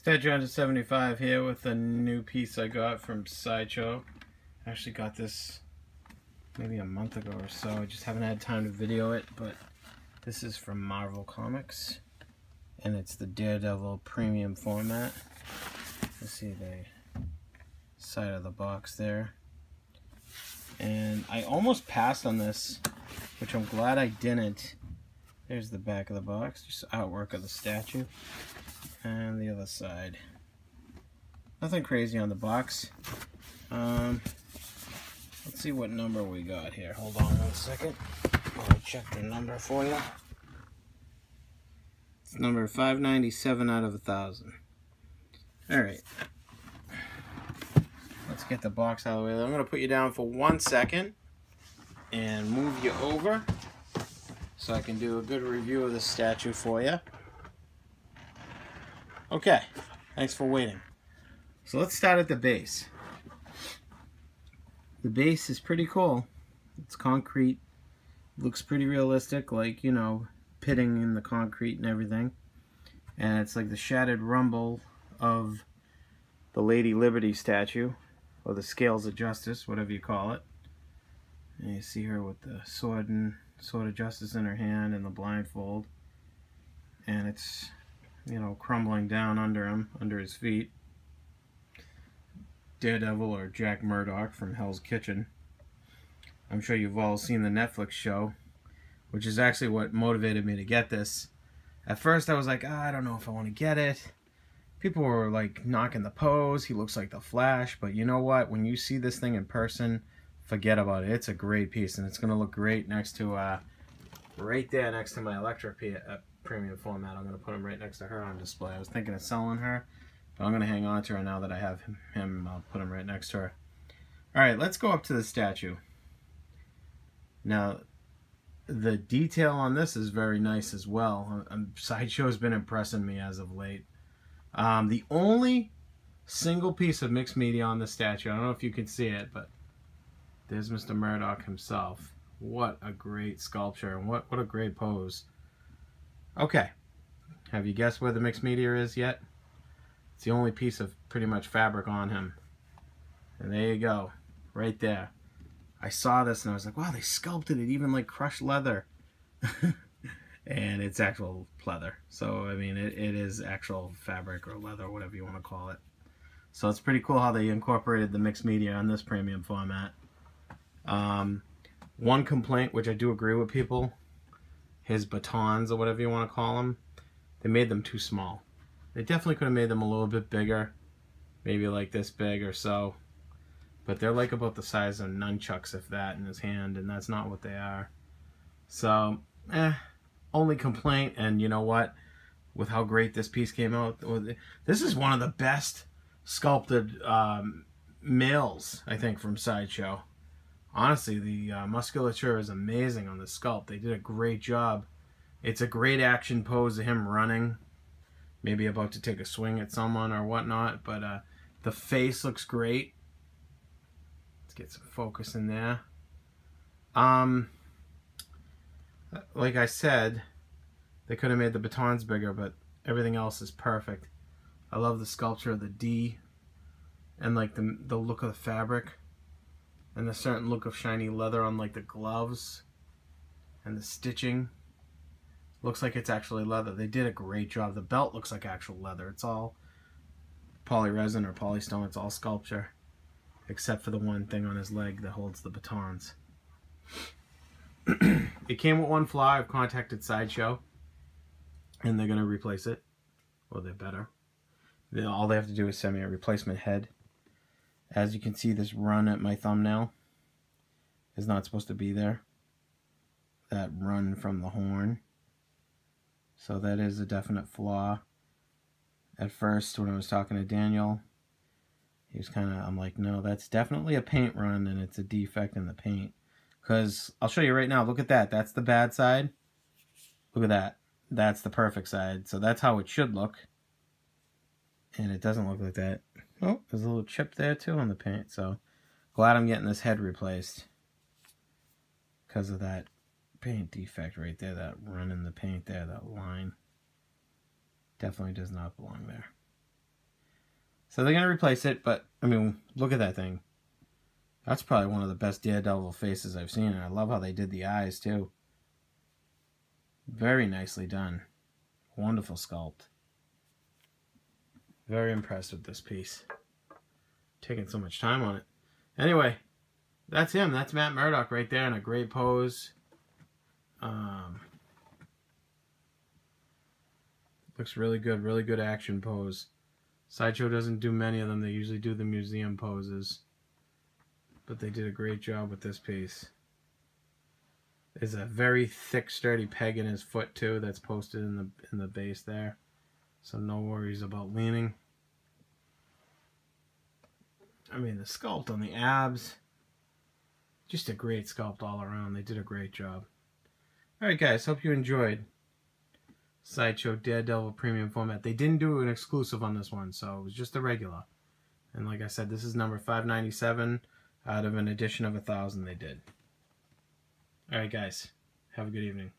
Statue 175 here with a new piece I got from Sideshow. I actually got this maybe a month ago or so. I just haven't had time to video it, but this is from Marvel Comics, and it's the Daredevil premium format. Let's see the side of the box there. And I almost passed on this, which I'm glad I didn't. There's the back of the box, just artwork of the statue. And the other side. Nothing crazy on the box. Let's see what number we got here. Hold on 1 second. I'll check the number for you. It's number 597 out of 1,000. Alright. Let's get the box out of the way. I'm going to put you down for 1 second and move you over so I can do a good review of the statue for you. Okay, thanks for waiting. So let's start at the base. The base is pretty cool. It's concrete. Looks pretty realistic, like, you know, pitting in the concrete and everything. And it's like the shattered rumble of the Lady Liberty statue, or the Scales of Justice, whatever you call it. And you see her with the sword of justice in her hand and the blindfold. And it's, you know, crumbling down under him, under his feet. Daredevil, or Jack Murdock from Hell's Kitchen. I'm sure you've all seen the Netflix show, which is actually what motivated me to get this. At first I was like, I don't know if I want to get it. People were like knocking the pose, he looks like the Flash, but you know what? When you see this thing in person, forget about it. It's a great piece, and it's going to look great next to, right there next to my Electra premium format. I'm going to put him right next to her on display. I was thinking of selling her, but I'm going to hang on to her now that I have him. I'll put him right next to her. Alright, let's go up to the statue. Now, the detail on this is very nice as well. Sideshow's been impressing me as of late. The only single piece of mixed media on the statue, I don't know if you can see it, but there's Mr. Murdock himself. What a great sculpture, and what a great pose. Okay, have you guessed where the mixed media is yet? It's the only piece of pretty much fabric on him. And there you go, right there. I saw this and I was like, wow, they sculpted it even like crushed leather. And it's actual leather. So, I mean, it is actual fabric or leather, whatever you want to call it. So it's pretty cool how they incorporated the mixed media on this premium format. One complaint, which I do agree with people, his batons, or whatever you want to call them, they made them too small. They definitely could have made them a little bit bigger, maybe like this big or so, but they're like about the size of nunchucks, if that, in his hand, and that's not what they are. So, only complaint. And you know what, with how great this piece came out, this is one of the best sculpted males, I think, from Sideshow. Honestly, the musculature is amazing on the sculpt. They did a great job. It's a great action pose of him running, maybe about to take a swing at someone or whatnot, but the face looks great. Let's get some focus in there. Like I said, they could have made the batons bigger, but everything else is perfect. I love the sculpture of the D, and like the look of the fabric, and the certain look of shiny leather on like the gloves, and the stitching. Looks like it's actually leather. They did a great job. The belt looks like actual leather. It's all polyresin or polystone. It's all sculpture, except for the one thing on his leg that holds the batons. It came with one flaw. I've contacted Sideshow, and they're going to replace it. Well, they better. All they have to do is send me a replacement head. As you can see, this run at my thumbnail is not supposed to be there. That run from the horn. So that is a definite flaw. At first, when I was talking to Daniel, he was kind of, I'm like, no, that's definitely a paint run, and it's a defect in the paint. Because I'll show you right now. Look at that. That's the bad side. Look at that. That's the perfect side. So that's how it should look. And it doesn't look like that. Oh, there's a little chip there too on the paint. So glad I'm getting this head replaced because of that paint defect right there. That run in the paint there, that line. Definitely does not belong there. So they're going to replace it, but, I mean, look at that thing. That's probably one of the best Daredevil faces I've seen, and I love how they did the eyes, too. Very nicely done. Wonderful sculpt. Very impressed with this piece. Taking so much time on it. Anyway, that's him. That's Matt Murdock right there in a great pose. Looks really good action pose. Sideshow doesn't do many of them. They usually do the museum poses. But they did a great job with this piece. There's a very thick, sturdy peg in his foot too that's posted in the base there. So no worries about leaning. I mean, the sculpt on the abs. Just a great sculpt all around. They did a great job. Alright guys, hope you enjoyed Sideshow Daredevil Premium Format. They didn't do an exclusive on this one, so it was just a regular. And like I said, this is number 597 out of an edition of 1,000 they did. Alright guys, have a good evening.